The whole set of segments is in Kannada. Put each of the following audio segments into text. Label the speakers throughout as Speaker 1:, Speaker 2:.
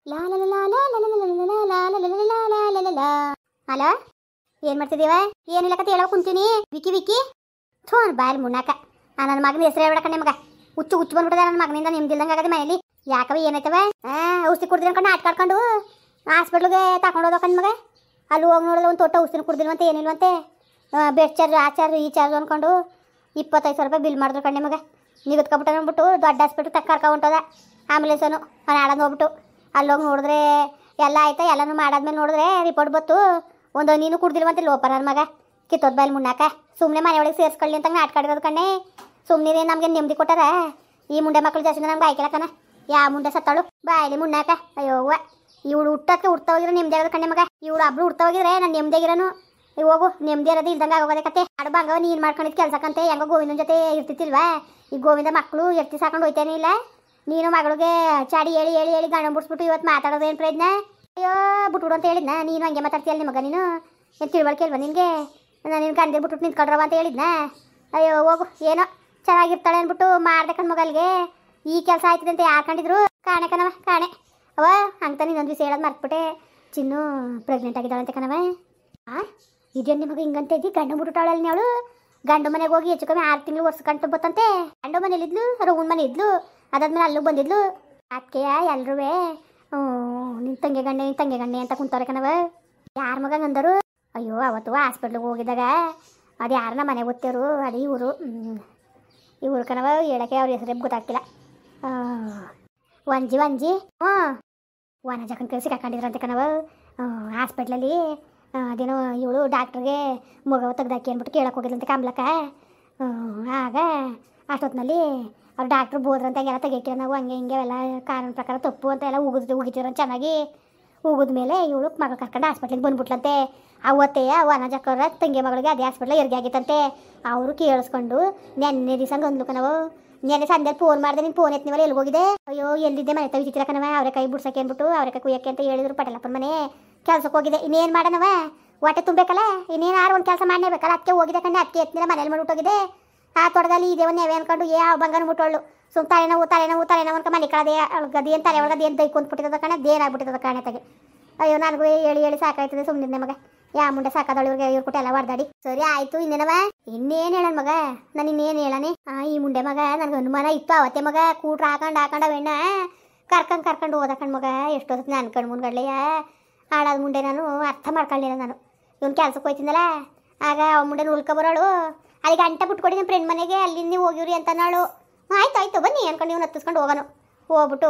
Speaker 1: ಲಾ ಲಾ ಲಾ ಲಾ ಲಾ ಲಾ ಲಾ ಲಾ ಲಾ ಲಾ ಲಾ ಲಾ ಲಾ ಲಾ ಲಾ ಲಾ. ಅಲೋ, ಏನ್ ಮಾಡ್ತಿದೀವ? ಏನಿಲ್ಲಕತ್ತೆ ಹೇಳೋ ಕುಂತೀನಿ. ವಿಕಿ ವಿಕಿ ಥೋನ್ ಬಾಯಲ್ ಮುನ್ನಾಕ ನನ್ನ ಮಗನ ಹೆಸರು ಹೇಳ್ಬೇಡ ಕಣೆ. ಮಗ ಹುಚ್ಚು ಹುಚ್ಚು ಬಂದ್ಬಿಟ್ಟದ ನನ್ನ ಮಗನಿಂದ. ನಿಮ್ದಿಲ್ದಂಗೆ ಆಗದೆ ಮನೇಲಿ. ಯಾಕವ ಏನಾಯ್ತವ? ಔಷಧಿ ಕುಡ್ದಿನ ಅನ್ಕೊಂಡು ಆಡ್ಕಾಡ್ಕೊಂಡು ಹಾಸ್ಪಿಟ್ಲಿಗೆ ತಗೊಂಡು ಹೋದ ಕಣ್ ಮಗ. ಅಲ್ಲಿ ಹೋಗಿ ನೋಡಿದ್ರೆ ಒಂದು ತೋಟ ಔಷಧಿ ಕುಡ್ದಿಲ್ವಂತೆ, ಏನಿಲ್ವಂತೆ. ಬೆಡ್ ಚಾರ್ಜ್ ಆ ಚಾರ್ಜ್ ಈ ಚಾರ್ಜ್ ಅಂದ್ಕೊಂಡು 25,000 ರೂಪಾಯಿ ಬಿಲ್ ಮಾಡಿದ್ರು ಕಣ್ಣೆ ಮಗ. ನಿಗದ್ಕೊಬಿಟ್ಟು ಅಂದ್ಬಿಟ್ಟು ದೊಡ್ಡ ಹಾಸ್ಪಿಟ್ಲ್ ತಕ್ಕ ಹೊಂಟೋದ. ಆಂಬುಲೆನ್ಸನು ನಾಳಂದು ಹೋಗ್ಬಿಟ್ಟು ಅಲ್ಲೋಗಿ ನೋಡಿದ್ರೆ ಎಲ್ಲ ಆಯ್ತಾ. ಎಲ್ಲನೂ ಮಾಡಾದ್ಮೇಲೆ ನೋಡಿದ್ರೆ ರಿಪೋರ್ಟ್ ಬತ್ತು ಒಂದು ನೀನು ಕುಡ್ದಿಲ್ವಂತೆ. ಲೋಪ ನನ್ನ ಮಗ ಕಿತ್ತೋದ್ ಬಾಯಲ್ಲಿ ಮುನ್ನಾಕ. ಸುಮ್ಮನೆ ಮನೆ ಒಳಗೆ ಸೇರಿಸ್ಕೊಳ್ಳಿ ಅಂತ ನಾಟ್ಕಾಡಿರೋದು ಕಣ್ಣೆ. ಸುಮ್ಮನೆ ನಮಗೆ ನೆಮ್ಮದಿ ಕೊಟ್ಟಾರ. ಈ ಮುಂಡೆ ಮಕ್ಕಳು ಜಾಸ್ತಿ ನಮ್ಗೆ ಆಯ್ಕೆಲಕ್ಕನ. ಯಾವ ಮುಂಡೆ ಸತ್ತಾಳು ಬಾಯಲ್ಲಿ ಮುನ್ನಾಕ. ಅಯ್ಯೋವ್ವ, ಇವಳು ಹುಟ್ಟಕ್ಕೆ ಹುಡ್ತಾ ಹೋಗಿರೋ ನೆಮ್ಮದಿ ಆಗೋದು ಕಣ್ಣೆ ಮಗ. ಇವಳು ಹಬ್ಬಳು ಹುಡ್ತಾ ಹೋಗಿದ್ರೆ ನಾನು ನೆಮ್ಮದಿ ಆಗಿರೋನು. ಹೋಗು, ನೆಮ್ಮದಿ ಇರೋದು ಇಲ್ದಂಗೆ ಆಗೋಗೋದೆ ಕತೆ. ಆಡು ಬಂಗವ ನೀನು ಮಾಡ್ಕೊಂಡಿದ್ದು ಕೆಲಸಕ್ಕಂತೆ ಹೆಂಗೋ ಗೋವಿಂದನ ಜೊತೆ ಇರ್ತಿತ್ತಿಲ್ವಾ? ಈ ಗೋವಿಂದ ಮಕ್ಕಳು ಎತ್ತಿ ಸಾಕೊಂಡು ಹೋಯ್ತೇನೆ ಇಲ್ಲ. ನೀನು ಮಗಳಿಗೆ ಚಾಡಿ ಹೇಳಿ ಹೇಳಿ ಹೇಳಿ ಗಂಡ ಬಿಡ್ಸ್ಬಿಟ್ಟು ಇವತ್ತು ಮಾತಾಡೋದು ಏನು ಪ್ರಯತ್ನ? ಅಯ್ಯೋ ಬಿಟ್ಬಿಡು ಅಂತ ಹೇಳಿದ್ನ. ನೀನು ಹಂಗೆ ಮಾತಾಡ್ತೀಯಲ್ಲ ನಿಮ್ಮ ಮಗ. ನೀನು ಏನು ತಿಳುವಳಿಕೆ ಇಲ್ವಾ ನಿನಗೆ? ನಾನು ನಿನ್ನ ಗಂಡ ಬಿಟ್ಬಿಟ್ಟು ನಿಂತ್ಕೊಳ್ರವ ಅಂತ ಹೇಳಿದ್ನ. ಅಯ್ಯೋ ಹೋಗು, ಏನೋ ಚೆನ್ನಾಗಿರ್ತಾಳೆ ಅಂದ್ಬಿಟ್ಟು ಮಾಡ್ದೆ ಕಣ್ ಮಗಲ್ಗೆ. ಈ ಕೆಲಸ ಆಯ್ತದೆ ಅಂತ ಯಾರು ಕಂಡಿದ್ರು? ಕಾಣೆ ಕಣವ ಕಾಣೆ. ಅವ ಅಂತ ಇನ್ನೊಂದು ದಿವಸ ಹೇಳೋದು ಮರ್ತ್ಬಿಟ್ಟೆ. ಚಿನ್ನು ಪ್ರೆಗ್ನೆಂಟ್ ಆಗಿದ್ದಾಳಂತೆ ಕಣವ. ಇದೇನು ನಿಮಗೆ ಹಿಂಗಂತ ಇದ್ದಿ? ಗಂಡು ಬಿಟ್ಟಾಳಲ್ಲಿ ಅವಳು. ಗಂಡು ಮನೆಗೆ ಹೋಗಿ ಹೆಚ್ಚು ಕಮ್ಮಿ 6 ತಿಂಗಳು ವರ್ಷ ಕಂಡು ಬತ್ತಂತೆ. ಗಂಡು ಮನೇಲಿದ್ಲು, ರೌನ್ ಮನೆ ಇದ್ಲು. ಅದಾದ್ಮೇಲೆ ಅಲ್ಲಿಗೆ ಬಂದಿದ್ಲು. ಅದಕ್ಕೆ ಎಲ್ರೂ ನಿನ್ನ ತಂಗೆ ಗಂಡೆ ಅಂತ ಕುಂತವ್ರೆ ಕಣವ. ಯಾರ ಮಗ ಅಂದರು? ಅಯ್ಯೋ ಅವತ್ತು ಹಾಸ್ಪಿಟ್ಲಿಗೆ ಹೋಗಿದ್ದಾಗ ಅದು ಯಾರನ್ನ ಮನೆ ಗೊತ್ತೇರು. ಅದು ಇವರು ಕಣವ. ಹೇಳಕ್ಕೆ ಅವ್ರ ಹೆಸರೇ ಗೊತ್ತಾಗ್ತಿಲ್ಲ. ವಂಜಿ ವನಜಕ್ಕನ ಕೈ ಸಿಕ್ಕಾಕೊಂಡಿದ್ರಂತೆ ಕಣವ ಹಾಸ್ಪಿಟ್ಲಲ್ಲಿ. ಅದೇನೋ ಇವಳು ಡಾಕ್ಟ್ರಿಗೆ ಮಗವ ತೆಗ್ದಾಕಿ ಅಂದ್ಬಿಟ್ಟು ಕೇಳಕ್ಕೆ ಹೋಗಿದ್ಲಂತೆ ಕಮ್ಲಕ್ಕ. ಆಗ ಅಷ್ಟೊತ್ತಿನಲ್ಲಿ ಅವ್ರು ಡಾಕ್ಟ್ರು ಬೋದ್ರಂತೆ ಹಂಗೆಲ್ಲ ತೆಗಿತೀರ ನಾವು ಹಂಗೆ ಹಿಂಗೆ ಎಲ್ಲ ಕಾನೂನು ಪ್ರಕಾರ ತಪ್ಪು ಅಂತ ಎಲ್ಲ ಉಗಿತೀರ ಚೆನ್ನಾಗಿ. ಉಗಿದ್ಮೇಲೆ ಇವಳು ಮಗಳು ಕರ್ಕೊಂಡು ಹಾಸ್ಪಿಟ್ಲಿಗೆ ಬಂದ್ಬಿಟ್ಲಂತೆ. ಅವತ್ತೇ ವನಜಕ್ಕವ್ರ ತಂಗಿ ಮಗಳಿಗೆ ಅದೇ ಹಾಸ್ಪಿಟ್ಲ ಹೆರಿಗೆ ಆಗಿತ್ತಂತೆ. ಅವರು ಕೇಳಿಸ್ಕೊಂಡು ನೆನ್ನೆ ದಿವಸ ಅಂದ್ಲು ಕಣವು. ನೆನ್ನೆ ಸಂಜೆ ಫೋನ್ ಮಾಡಿದೆ, ನೀನು ಫೋನ್ ಎತ್ತಿನವಲ್ಲ ಎಲ್ಲಿ ಹೋಗಿದೆ? ಅಯ್ಯೋ ಎಲ್ಲಿದ್ದೆ ಮನೆ ತೆಗಿತಿರ ಕಣವ. ಅವರೇ ಕೈ ಬಿಡ್ಸಕ್ಕೆ ಅಂದ್ಬಿಟ್ಟು ಅವರೇ ಕುಯ್ಯಕ್ಕೆ ಅಂತ ಹೇಳಿದ್ರು. ಪಟೇಲಪ್ಪನ ಮನೆ ಕೆಲ್ಸಕ್ಕೆ ಹೋಗಿದೆ. ಇನ್ನೇನು ಮಾಡೋಣವ? ಹೊಟ್ಟೆ ತುಂಬಬೇಕಲ್ಲ, ಇನ್ನೇನು ಯಾರು ಒಂದು ಕೆಲಸ ಮಾಡಲೇಬೇಕಲ್ಲ. ಅದಕ್ಕೆ ಹೋಗಿದೆ ಕಣ್ಣೆ. ಅದಕ್ಕೆ ಎತ್ತಿನ ಮನೇಲಿ ಮಾಡಿಬಿಟ್ಟೋಗಿದೆ. ಆ ತೊಡಗಲ್ಲಿ ಇದೇ ಒಂದು ನೆವೆ ಅಂದ್ಕೊಂಡು ಯಾವ ಬಂಗಾರ ಮುಟ್ಟೋಳು. ಸುಮ್ ತಲೆನೋವು ಅನ್ಕ ಮನೆ ಕಳದೆ ಗದಿ ಏನು ತಲೆ ಒಳಗದೆ ಏನು ದೈಕೊಂಡ್ಬಿಟ್ಟಿರೋದ ಕಣೆ. ದೇನಾಗ್ಬಿಟ್ಟಿರೋದ ಕಣೆ ತೆಗೆ. ಅಯ್ಯೋ ನನಗೂ ಹೇಳಿ ಸಾಕಾಯ್ತದೆ. ಸುಮ್ಮನೆ ಮಗ ಯಾ ಮುಂಡೆ ಸಾಕಾದಳು. ಇವ್ರು ಕೊಟ್ಟು ಎಲ್ಲ ಹೊಡೆದಾಡಿ. ಸರಿ ಆಯ್ತು, ಇನ್ನೇನವ? ಇನ್ನೇನು ಹೇಳನ್ ಮಗ? ನಾನು ಇನ್ನೇನು ಹೇಳನೆ? ಈ ಮುಂಡೆ ಮಗ ನನಗೆ ಅನುಮಾನ ಇತ್ತು ಅವತ್ತೇ ಮಗ. ಕೂಟ್ರ ಹಾಕೊಂಡ ಬೆಣ್ಣ ಕರ್ಕೊಂಡು ಹೋದ ಕಣ್ ಮಗ. ಎಷ್ಟೊತ್ತು ನಾನು ಕಣ್ ಮುಂದ್ಗಡ್ಲೆಯ ಹಾಳಾದ ಮುಂಡೆ. ನಾನು ಅರ್ಥ ಮಾಡ್ಕೊಳ್ಳಿಲ್ಲ. ನಾನು ಇವ್ನು ಕೆಲ್ಸಕ್ಕೆ ಹೋಯ್ತಿದ್ದಲ್ಲ, ಆಗ ಅವ ಮುಂಡೆ ಉಳ್ಕೊ ಬರೋಳು. ಅಲ್ಲಿಗೆ ಅಂಟ ಬಿಟ್ಕೊಡಿ ನಿಮ್ಮ ಫ್ರೆಂಡ್ ಮನೆಗೆ, ಅಲ್ಲಿಂದ ನೀವು ಹೋಗಿವ್ರಿ ಅಂತ ನಾಳು. ಆಯ್ತು ಬನ್ನಿ ಅನ್ಕೊಂಡು ನೀವು ಹತ್ತಿಸ್ಕೊಂಡು ಹೋಗೋನು. ಹೋಗ್ಬಿಟ್ಟು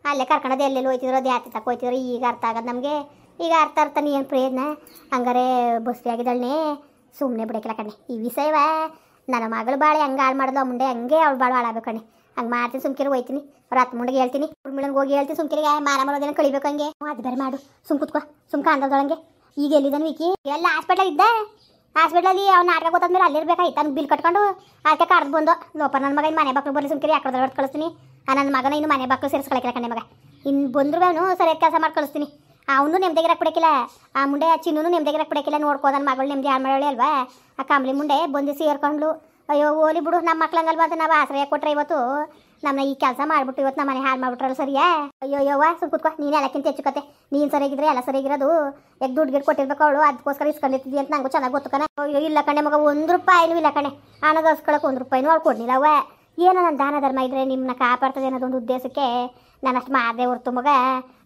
Speaker 1: ಅಲ್ಲೇ ಕರ್ಕೊಂಡೋದು ಎಲ್ಲೆಲ್ಲಿ ಹೋಯ್ತಿದ್ರು, ಅದು ಯಾತಿ ತಕ್ಕ ಹೋಯ್ತಿದ್ರು. ಈಗ ಅರ್ಥ ಆಗೋದು ನಮಗೆ. ಈಗ ಅರ್ಥ ಏನು ಪ್ರಯೋಜನ? ಹಂಗಾರೆ ಬಸ್ತಿ ಆಗಿದ್ದಾಳೆ. ಸುಮ್ಮನೆ ಬಿಡಕ್ಕಿಲ್ಲ ಕಣ್ಣೆ ಈ ವಿಷಯವ. ನನ್ನ ಮಗಳು ಬಾಳೆ ಹಂಗೆ ಹಾಳು ಮಾಡಿದ್ಲು ಆ ಮುಂಡೆ. ಹಂಗೆ ಅವಳು ಬಾಳು ಹಾಳಾಗಬೇಕು ಕಣ್ಣೆ. ಹಂಗೆ ಮಾಡ್ತೀನಿ. ಸುಮ್ಕಿರಿ ಹೋಯ್ತೀನಿ. ಅವ್ರ ಹತ್ತು ಮುಂಡೆಗೆ ಹೇಳ್ತೀನಿ. ಉರ್ಮಿಳಂಗೆ ಹೋಗಿ ಹೇಳ್ತೀನಿ. ಸುಮ್ಕಿರಿಗೆ ಮಾರ ಮಾಡೋದೇನೋ ಕಳಿಬೇಕು ಹಂಗೆ. ಅದು ಬೇರೆ ಮಾಡು. ಸುಮ್ ಕುತ್ಕೋ. ಸುಮ್ಕ ಅಂದದೊಳಗೆ. ಈಗ ಎಲ್ಲಿದ್ದಾನೆ ವಿಕಿ? ಎಲ್ಲ ಹಾಸ್ಪಿಟ್ಲಾಗ ಇದ್ದ. ಹಾಸ್ಪಿಟ್ಲಲ್ಲಿ ಅವ್ನು ನಾಟಕ ಗೊತ್ತಾದ್ಮೇಲೆ ಅಲ್ಲಿರ್ಬೇಕಾಯ್ತು. ಅವ್ನು ಬಿಲ್ ಕಟ್ಕೊಂಡು ಅದಕ್ಕೆ ಕರೆದು ಬಂದು ಲೋಪ ನನ್ನ ಮಗ ಇನ್ನು ಮನೆ ಬಾಕ್ಲು ಬರಲಿ. ಸುಮ್ಕಿರಿ ಯಾಕಡೆ ಹೊರತು ಕಳಿಸ್ತೀನಿ. ನನ್ನ ಮಗನ ಇನ್ನು ಮನೆ ಬಾಕ್ಲು ಸೇರಿಸ್ಕೊಳಕ್ಕಿಲ್ಲ ಕಣ್ಣೆ ಮಗ. ಇನ್ನು ಬಂದ್ರು ಅವನು ಸರಿಯಾದ ಕೆಲಸ ಮಾಡಿ ಕಳಿಸ್ತೀನಿ. ಅವನು ನೆಮ್ಮದಿಗಿರಕ್ಕೆ ಬಿಡಕ್ಕಿಲ್ಲ. ಆ ಮುಂಡೆ ಚಿನ್ನೂ ನೆಮ್ಮದಿಗಿರಕ್ಕೆ ಬಿಡಕ್ಕಿಲ್ಲ. ನೋಡ್ಕೋ ನನ್ನ ಮಗಳು ನೆಮ್ಮದಿ ಹಾಳು ಮಾಡೋಳೆ ಅಲ್ವಾ? ಆ ಕಾಂಬ್ಳಿ ಮುಂಡೆ ಬಂದು ಸೇರ್ಕೊಂಡ್ಲು. ಅಯ್ಯೋ ಓಲಿ ಬಿಡು, ನಮ್ಮ ಮಕ್ಳಂಗಲ್ವಾ ಅಂತ ನಾವು ಆಶ್ರಯ ಕೊಟ್ರೆ ಇವತ್ತು ನಮ್ಮನ್ನ ಈ ಕೆಲಸ ಮಾಡ್ಬಿಟ್ಟು ಇವತ್ತು ನಮ್ಮ ಮನೆ ಹಾಳು ಮಾಡ್ಬಿಟ್ರಲ್ಲ. ಸರಿಯಾ? ಅಯ್ಯೋಯ್ಯವ್ವ ಸುಮ್ ಕೂತ್ಕೋ. ನೀನು ಎಲ್ಲಕ್ಕಿಂತ ಹೆಚ್ಚು ಕತೆ. ನೀನು ಸರಿಯಾಗಿದ್ರೆ ಎಲ್ಲ ಸರಿಯಾಗಿರೋದು. ಯಾಕೆ ದುಡ್ಡು ಗಿಡ್ ಕೊಟ್ಟಿರ್ಬೇಕು ಅವಳು. ಅದಕ್ಕೋಸ್ಕರ ಇಸ್ಕೊಂಡಿರ್ತಿದ್ದಿ ಅಂತ ನಂಗೂ ಚೆನ್ನಾಗಿ ಗೊತ್ತು ಕಣೆ. ಅಯ್ಯೋ ಇಲ್ಲ ಕಣೆ ಮಗ, 1 ರೂಪಾಯಿನೂ ಇಲ್ಲ ಕಣೆ. ಹಣಗಸ್ಕೊಳಕ್ಕೆ 1 ರೂಪಾಯಿನೂ ಅವ್ಳು ಕೊಡ್ಲಿಲ್ಲ. ಅವ್ವ ಏನೋ ನನ್ನ ದಾನ ಧರ್ಮ ಇದ್ರೆ ನಿಮ್ಮನ್ನ ಕಾಪಾಡ್ತದೆ ಅನ್ನೋದೊಂದು ಉದ್ದೇಶಕ್ಕೆ ನಾನು ಅಷ್ಟು ಮಾಡಿದೆ ಹೊರ್ತು ಮಗ.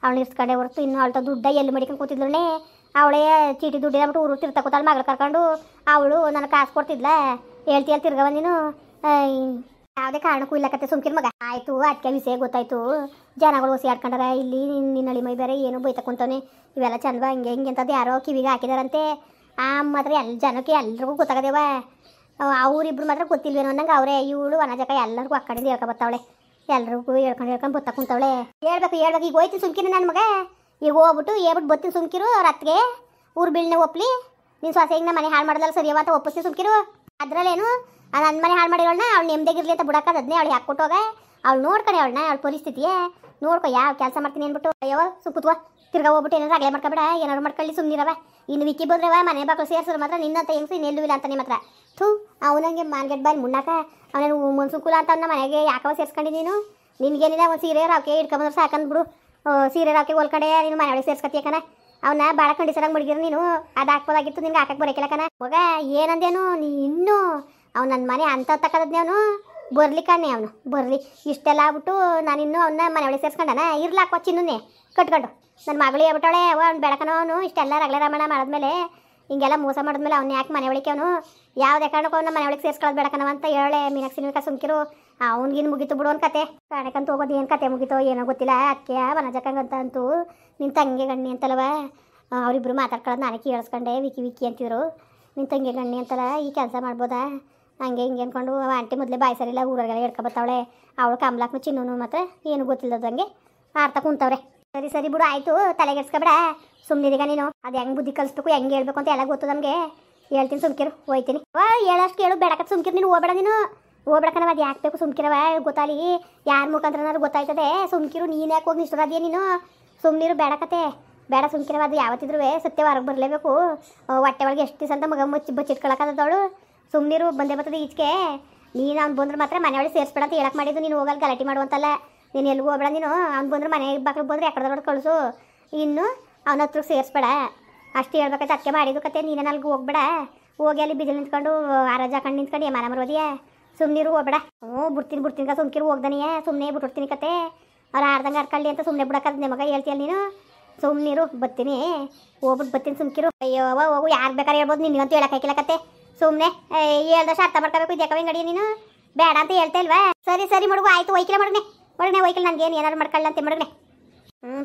Speaker 1: ಅವಳು ಇರ್ಸ್ಕೊಂಡೆ ಹೊರ್ತು ಇನ್ನು ಅವಳ್ತ ದುಡ್ಡ ಎಲ್ಲಿ ಮಡಿಕೊಂಡು ಕೂತಿದ್ಲೇ. ಅವಳೇ ಚೀಟಿ ದುಡ್ಡು ಅಂದ್ಬಿಟ್ಟು ಊರು ತಿರ್ತಾ ಕೂತಾಳ ಮಗಳು ಕರ್ಕೊಂಡು. ಅವಳು ನನಗೆ ಕಾಸು ಕೊಡ್ತಿದ್ಲ. ಹೇಳ್ತೀಯಲ್ಲ ತಿರ್ಗವ ನೀನು. ಯಾವುದೇ ಕಾರಣಕ್ಕೂ ಇಲ್ಲಕತ್ತೆ. ಸುಮ್ಕಿರ್ ಮಗ. ಆಯಿತು, ಅದಕ್ಕೆ ವಿಷಯ ಗೊತ್ತಾಯ್ತು. ಜನಗಳು ಹೊಸಿ ಆಡ್ಕೊಂಡಾರ ಇಲ್ಲಿ. ನಿನ್ನ ಅಳಿ ಮೈ ಬೇರೆ ಏನೋ ಬೈತ ಕುಂತವನೆ. ಇವೆಲ್ಲ ಚಂದ ಹಿಂಗೆ ಅಂತದ್ದು ಯಾರೋ ಕಿವಿಗೆ ಹಾಕಿದಾರಂತೆ. ಮಾತ್ರ ಎಲ್ಲ ಜನಕ್ಕೆ ಎಲ್ರಿಗೂ ಗೊತ್ತಾಗದೇವ. ಅವರಿಬ್ರು ಮಾತ್ರ ಗೊತ್ತಿಲ್ವೇನೋ ಅನ್ನಂಗೆ ಅವರೇ. ಇವಳು ವನಜಕ ಎಲ್ಲರಿಗೂ ಆ ಕಡೆಯಿಂದ ಹೇಳ್ಕೊಬತ್ತಾವಳೆ. ಎಲ್ರಿಗೂ ಹೇಳ್ಕೊಂಡು ಬತ್ತ ಕುಂತವಳೆ. ಹೇಳ್ಬೇಕು ಈಗ ಹೋಯ್ತೀನಿ ಸುಮ್ಕಿರಿ ನನ್ನ ಮಗ. ಈಗ ಹೋಗ್ಬಿಟ್ಟು ಬತ್ತೀನಿ ಸುಮ್ಕಿರು. ಅವ್ರ ಅತ್ತಿಗೆ ಊರು ಬೀಳ್ನೆ ಒಪ್ಪಲಿ. ನೀನು ಸೊಸೆಗೆ ನಮ್ಮ ಮನೆ ಹಾಳು ಮಾಡೋದಲ್ಲ ಸರಿಯವ ಅಂತ ಒಪ್ಪಿಸಿ ಸುಮ್ಕಿರು. ಅದರಲ್ಲೇನು ನನ್ನ ಮನೆ ಹಾಳು ಮಾಡಿರೋಳನ್ನ ಅವ್ಳು ನೆಮ್ಮದಿಗಿರ್ಲಿ ಅಂತ ಬಿಡಕ್ಕದನ್ನೇ ಅವಳು ಹಾಕ್ಕೊಟ್ಟೋಗ. ಅವ್ಳು ನೋಡ್ಕೊಂಡೆ ಅವಳನ್ನ. ಅವಳ ಪರಿಸ್ಥಿತಿಯೇ ನೋಡ್ಕೊ. ಯಾವ ಕೆಲಸ ಮಾಡ್ತೀನಿ ಅಂದ್ಬಿಟ್ಟು ಅಯ್ಯವ ಸುಕ್ಕುತ್ವ. ತಿರ್ಗಾ ಹೋಗ್ಬಿಟ್ಟು ಏನಾದ್ರು ಅಗಲೆ ಮಾಡ್ಕೊಬೇಡ. ಏನಾದ್ರು ಮಾಡ್ಕೊಳ್ಳಿ ಸುಮ್ಮನಿರವ. ಇನ್ನು ವಿಕ್ಕಿ ಬಂದ್ರವ ಮನೆ ಬಾಕ್ಲು ಸೇರಿಸಿದ್ರೆ ಮಾತ್ರ ನಿನ್ನಂತ ಹೆಂಗ್ಸು ಇನ್ನೆಲ್ಲೂ ಇಲ್ಲ ಅಂತ ನಿಮ್ಮ ಹತ್ರ. ಅವನಂಗೆ ಮಾನ್ಗೆಟ್ ಬಾಯಿ ಮುನ್ನಾಕ ಅವನೇನು ಮನ್ಸುಕುಲ ಅಂತ ಅವನ ಮನೆಗೆ ಯಾಕವ ಸೇರಿಸ್ಕೊಂಡು ನೀನು? ನಿನ್ಗೇನಿಲ್ಲ ಒಂದು ಸೀರೆ ರಾವ್ಕೆ ಇಟ್ಕೊಂಬಂದ್ರೆ ಸಾಕಂದ್ಬಿಡು. ಸೀರೆ ರಾಕಿ ಹೊಲ್ಕಡೆ ನೀನು ಮನೆ ಒಳಗೆ ಸೇರ್ಸ್ಕತ್ತೀಯ ಕಣ. ಅವನ್ನ ಭಾಳ ಕಂಡೀಸರಾಗಿ ಮಡಗಿರು ನೀನು. ಅದು ಹಾಕ್ಬೋದಾಗಿತ್ತು ನಿನ್ಗೆ ಹಾಕಕ್ಕೆ ಬರೋಕಿಲ್ಲ ಕಣ. ಮಗ ಏನಂದೇನು ನೀ ಇನ್ನೂ ಅವ್ನು ನನ್ನ ಮನೆ ಅಂತ ತಕ್ಕದದ್ನೇ ಅವನು ಬರ್ಲಿ ಕಣ್ಣೆ. ಅವನು ಬರ್ಲಿ ಇಷ್ಟೆಲ್ಲ ಆಗ್ಬಿಟ್ಟು ನಾನಿನ್ನೂ ಅವನ್ನ ಮನೆ ಒಳಗೆ ಸೇರ್ಸ್ಕೊಂಡನ ಇರ್ಲಾಕೋ ಚಿನ್ನುನೇ ಕಟ್ಕೊಂಡು. ನನ್ನ ಮಗಳು ಹೇಳ್ಬಿಟ್ಟವಳೆ ಅವ್ನು ಬೆಳಕನೋ ಅವನು ಇಷ್ಟೆಲ್ಲ ರಗಳೆ ರಮಣ ಮಾಡಿದ್ಮೇಲೆ ಹಿಂಗೆಲ್ಲ ಮೋಸ ಮಾಡಿದ್ಮೇಲೆ ಅವ್ನು ಯಾಕೆ ಮನೆ ಒಳಗೆ ಅವನು ಯಾವುದೇ ಕಾರಣಕ್ಕೂ ಅವನ್ನ ಮನೆ ಒಳಗೆ ಸೇರ್ಸ್ಕೊಳ್ಳೋದು ಬೆಳಕನವ ಅಂತ ಹೇಳೆ. ಮೀನಾಕ್ಷಿ ಸುಮ್ಕಿರು ಅವ್ನಿಗಿನ್ನು ಮುಗೀತು ಬಿಡು ಒಂದು ಕತೆ. ಕಾಣಕಂತ ಹೋಗೋದು ಏನು ಕತೆ ಮುಗೀತೋ ಏನೋ ಗೊತ್ತಿಲ್ಲ. ಅದಕ್ಕೆ ವನಜಕ್ಕಂಗಂತ ಅಂತೂ ನಿನ್ನ ತಂಗಿ ಗಣ್ಣಿ ಅಂತಲ್ವ ಅವರಿಬ್ಬರು ಮಾತಾಡ್ಕೊಳ್ಳೋದು ನಾನೇ ಕೇಳಿಸ್ಕೊಂಡೆ. ವಿಕಿ ವಿಕಿ ಅಂತಿದ್ರು. ನಿನ್ನ ತಂಗಿ ಗಣ್ಣಿ ಅಂತಲ್ಲ ಈ ಕೆಲಸ ಮಾಡ್ಬೋದಾ ಹಂಗೆ ಹಿಂಗೆ ಅಂದ್ಕೊಂಡು ಆಂಟಿ ಮೊದಲೇ ಬಾಯಿ ಸರಿಲ್ಲ ಊರಾಗೆಲ್ಲ ಹಿಡ್ಕೊಬತ್ತಾವಳೆ. ಅವಳು ಕಮಲಾಕ್ನು ಚಿನ್ನೂ ಮಾತ್ರ ಏನು ಗೊತ್ತಿಲ್ಲದಂಗೆ ಆಡ್ತಾ ಕುಂತವ್ರೆ. ಸರಿ ಸರಿ ಬಿಡು ಆಯಿತು ತಲೆಗೆಡ್ಸ್ಕೊಬೇಡ ಸುಮ್ಮನಿದೀಗ ನೀನು. ಅದು ಹೆಂಗೆ ಬುದ್ಧಿ ಕಲಿಸ್ಬೇಕು ಹೆಂಗೆ ಹೇಳ್ಬೇಕು ಅಂತ ಎಲ್ಲ ಗೊತ್ತು ನಮಗೆ. ಹೇಳ್ತೀನಿ ಸುಮ್ಕಿರು ಹೋಯ್ತೀನಿ. ಹೇಳೋಷ್ಟು ಕೇಳು ಬೇಡಕತ್ ಸುಮ್ಕಿರು ನೀನು ಹೋಗ್ಬೇಡ ನೀನು ಹೋಗ್ಬೇಕನವ. ಅದು ಯಾಕೆ ಬೇಕು ಸುಮ್ಕಿರವ ಗೊತ್ತಾಲಿ ಯಾರ ಮುಖಾಂತರ ಗೊತ್ತಾಯ್ತದೆ. ಸುಮ್ಕಿರು ನೀನು ಯಾಕೆ ಹೋಗಿ ನಿಷ್ಠರಾದಿಯೇ ನೀನು ಸುಮ್ಮನಿರು ಬೇಡಕತೆ ಬೇಡ ಸುಮ್ಕಿರವ. ಅದು ಯಾವತ್ತಿದ್ರೂ ಸತ್ಯ ಹೊರಗೆ ಬರಲೇಬೇಕು. ಹೊಟ್ಟೆ ಒಳಗೆ ಎಷ್ಟು ದಿವಸ ಅಂತ ಮಗ ಬಚ್ಚಿಟ್ಕೊಳಕ್ಕದವಳು. ಸುಮ್ಮನಿರು ಬಂದೇ ಬರ್ತದೆ ಈಚೆಗೆ. ನೀನು ಅವ್ನು ಬಂದ್ರೆ ಮಾತ್ರ ಮನೆ ಒಳಗೆ ಸೇರಿಸ್ಬೇಡ ಅಂತ ಹೇಳಕ್ಕೆ ಮಾಡಿದ್ದು. ನೀನು ಹೋಗಲ್ಲ ಗಲಾಟೆ ಮಾಡುವಂತಲ್ಲ. ನೀನು ಎಲ್ಲಿಗೂ ಹೋಗ್ಬೇಡ ನೀನು. ಅವ್ನು ಬಂದ್ರೆ ಮನೆ ಬಾಕ್ಳು ಬಂದ್ರೆ ಎಕಡೆ ಕಳಿಸು. ಇನ್ನು ಅವನ ಹತ್ರ ಸೇರಿಸ್ಬೇಡ ಅಷ್ಟು ಹೇಳ್ಬೇಕಂತ ಅದಕ್ಕೆ ಮಾಡಿದ್ದು ಕತೆ. ನೀನು ಅಲ್ಲಿಗೆ ಹೋಗ್ಬೇಡ. ಹೋಗಿ ಅಲ್ಲಿ ಬಿಸಿಲು ನಿಂತ್ಕೊಂಡು ಆರಾಜ ಹಾಕೊಂಡು ನಿಂತ್ಕೊಂಡು ಮನ ಮರೋದಿಯಾ ಸುಮ್ಮನಿರು ಹೋಗ್ಬೇಡ. ಬಿಡ್ತೀನಿ ಸುಮ್ಕಿರು ಹೋಗ್ದಾನಿಯೇ ಸುಮ್ಮನೆ ಬಿಟ್ಬಿಡ್ತೀನಿ ಕತೆ. ಅವ್ರು ಆಡ್ದಂಗೆ ಆಡ್ಕೊಳ್ಳಿ ಅಂತ ಸುಮ್ಮನೆ ಬಿಡೋಕ್ಕದ ನಿಮಗ ಹೇಳ್ತೀಯಲ್ಲ ನೀನು. ಸುಮ್ಮನಿರು ಬರ್ತೀನಿ ಹೋಗ್ಬಿಟ್ಟು ಬರ್ತೀನಿ ಸುಮ್ಕಿರು. ಅಯ್ಯೋ ಹೋಗು ಯಾರು ಬೇಕಾದ್ರೆ ಹೇಳ್ಬೋದು ನಿನಗಂತೂ ಹೇಳಕ್ಕಾಗಿಲ್ಲ ಕತೆ. ಸುಮ್ಮನೆ ಹೇಳ್ದಷ್ಟು ಅರ್ಥ ಮಾಡ್ಕೋಬೇಕು. ಇದ್ಯಾಕವೆ ಗಡಿ ನೀನು ಬೇಡ ಅಂತ ಹೇಳ್ತಾ ಇಲ್ವಾ. ಸರಿ ಸರಿ ಮಡುಗು ಆಯಿತು ಒಯ್ಕಿಲ್ಲ ಮಡಗನೆ ಒಯ್ಕಿಲ್ಲ ನನಗೇನು ಏನಾರು ಮಾಡ್ಕೊಳ್ಳ ಅಂತ ಮಡಗನೆ.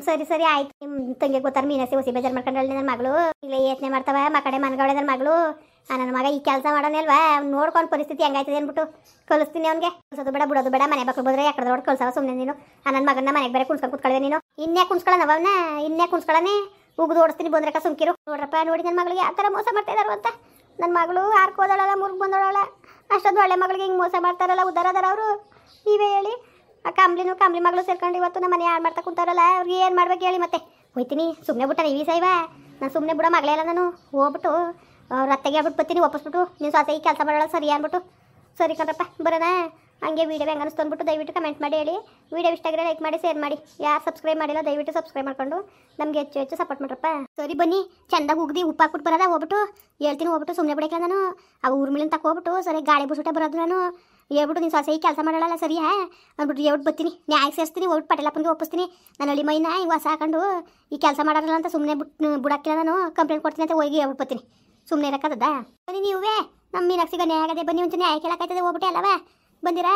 Speaker 1: ಸರಿ ಸರಿ ಆಯ್ತು. ನಿಮ್ಮ ತಂಗಿ ಗೊತ್ತಾರ ಮೀನಾಸಿ ಹೊಸಿ ಬೇಜಾರು ಮಾಡ್ಕೊಂಡಳೆ ನನ್ನ ಮಗಳು. ಇಲ್ಲ ಯೋಚನೆ ಮಾಡ್ತಾವ ಮಕ್ಕಡೆ ಮನ್ಗವಳೆ ನನ್ನ ಮಗಳು. ನನ್ನ ಮಗ ಈ ಕೆಲಸ ಮಾಡೋಣಲ್ವಾ ನೋಡ್ಕೊಂಡು ಪರಿಸ್ಥಿತಿ ಹೆಂಗಾಯ್ತದೆ ಅಂದ್ಬಿಟ್ಟು ಕಳಿಸ್ತೀನಿ ಅವ್ನಿಗೆ. ಕಳ್ಸೋದು ಬೇಡ ಬಿಡೋದು ಬೇಡ. ಮನೆ ಬಾಕ್ಳು ಬಂದ್ರೆ ಎಕಡೆ ದೊಡ್ಡ ಕಳ್ಸವ ಸುಮ್ಮನೆ ನೀನು. ನನ್ನ ಮಗನ ಮನೆಗೆ ಬೇರೆ ಕುಣ್ಸ್ಕೊಂಡು ಕೂತ್ಕೊಳ್ಳೆ ನೀನು. ಇನ್ನೇ ಕುಣ್ಸ್ಕೊಳ್ಳೋಣ ಅವನ್ನ ಇನ್ನೇ ಕುಣ್ಸ್ಕೊಳ್ಳೋಣ ಉಗಿದು ಓಡಿಸ್ತೀನಿ ಬಂದ್ರಕ್ಕ ಸುಮ್ಕಿರು. ನೋಡ್ರಪ್ಪ ನೋಡಿ ನನ್ನ ಮಗಳಿಗೆ ಯಾವ ಥರ ಮೋಸ ಮಾಡ್ತಾ ಇದಾರು ಅಂತ. ನನ್ನ ಮಗಳು ಆರ್ಕೋದಳಲ್ಲ ಮುರ್ಗ್ ಬಂದೋಳಲ್ಲ ಅಷ್ಟೊಂದು ಒಳ್ಳೆ ಮಗಳಿಗೆ ಹಿಂಗೆ ಮೋಸ ಮಾಡ್ತಾರಲ್ಲ ಉದ್ದಾರ ಅದಾರ ಅವರು. ನೀವೇ ಹೇಳಿ. ಆ ಕಂಬ್ಲಿ ಮಗಳು ಸೇರ್ಕೊಂಡು ಇವತ್ತು ನಮ್ಮ ಮನೆ ಹಾಳು ಮಾಡ್ತಾ ಕುಂತಾರಲ್ಲ ಅವ್ರಿಗೆ ಏನು ಮಾಡ್ಬೇಕು ಹೇಳಿ. ಮತ್ತೆ ಹೋಯ್ತೀನಿ ಸುಮ್ಮನೆ ಬಿಟ್ಟ ನೀವು ಸೈವ ನಾನು ಸುಮ್ಮನೆ ಬಿಡೋ ಮಗಳೇ ಅಲ್ಲ ನಾನು. ಹೋಗ್ಬಿಟ್ಟು ಅವ್ರ ಅತ್ತೆಗೆ ಹೇಳ್ಬಿಟ್ಟು ಬರ್ತೀನಿ ಒಪ್ಪಿಸ್ಬಿಟ್ಟು ನೀವು ಸಾಸ ಈ ಕೆಲಸ ಮಾಡೋಲ್ಲ ಸರಿ ಅಂದ್ಬಿಟ್ಟು. ಸರಿ ಕಣ್ರಪ್ಪ ಬರೋಣ. ಹಂಗೆ ವೀಡಿಯೋ ಹೆಂಗೆ ಅನಿಸ್ತು ಅಂದ್ಬಿಟ್ಟು ದಯವಿಟ್ಟು ಕಮೆಂಟ್ ಮಾಡಿ ಹೇಳಿ. ವೀಡಿಯೋ ಇಷ್ಟ ಆಗಿದ್ರೆ ಲೈಕ್ ಮಾಡಿ ಶೇರ್ ಮಾಡಿ. ಯಾರು ಸಬ್ಸ್ಕ್ರೈಬ್ ಮಾಡಿಲ್ಲ ದಯವಿಟ್ಟು ಸಬ್ಸ್ಕ್ರೈಬ್ ಮಾಡ್ಕೊಂಡು ನಮಗೆ ಹೆಚ್ಚು ಸಪೋರ್ಟ್ ಮಾಡ್ರಪ್ಪ. ಸರಿ ಬನ್ನಿ ಚೆಂದಾಗಿ ಉಗ್ದಿ ಉಪ್ಪು ಹಾಕ್ಬಿಟ್ಟು ಬರೋದ ಹೋಗ್ಬಿಟ್ಟು ಹೇಳ್ತೀನಿ. ಹೋಗ್ಬಿಟ್ಟು ಸುಮ್ಮನೆ ಬಿಡಕ್ಕೆ ನಾನು ಆ ಊರ್ಮಿಲಿನ ತಕ್ಕ ಹೋಗ್ಬಿಟ್ಟು ಸರಿ ಗಾಳಿ ಬಿಡ್ಸುಟ್ಟೆ ಬರೋದು ನಾನು. ಹೇಳ್ಬಿಟ್ಟು ನೀನು ಸಾಸ ಈ ಕೆಲಸ ಮಾಡೋಲ್ಲ ಸರಿ ಅಂದ್ಬಿಟ್ಟು ಹೇಳ್ಬಿಟ್ಟು ಬರ್ತೀನಿ. ನ್ಯಾಯಕ್ಕೆ ಸೇರಿಸ್ತೀನಿ ಹೋಗ್ಬಿಟ್ಟು ಪಟೇಲಪ್ಪನಿಗೆ ಒಪ್ಪಿಸ್ತೀನಿ. ನಾನು ಹಳ್ಳಿ ಮೈನ ಈ ಹೊಸ ಹಾಕೊಂಡು ಈ ಕೆಲಸ ಮಾಡೋಲ್ಲ ಅಂತ ಸುಮ್ಮನೆ ಬಿಡಾಕಿಲ್ಲ ನಾನು. ಕಂಪ್ಲೇಂಟ್ ಕೊಡ್ತೀನಿ ಅಂತ ಹೋಗಿ ಹೇಳ್ಬಿಟ್ಟು ಬರ್ತೀನಿ. ಸುಮ್ಮನೆ ಇರಕ್ಕದ ಬನ್ನಿ ನೀವೇ ನಮ್ಮ ಮೀನಾಕ್ಷಿಗೆ ನ್ಯಾಯ ಆಗದೆ ಬನ್ನಿ ಒಂದು ನ್ಯಾಯ ಕೇಳಕ್ಕಾಯ್ತದೆ ಹೋಗ್ಬಿಟ್ಟೆ ಅಲ್ಲವಾ ಬಂದಿರಾ.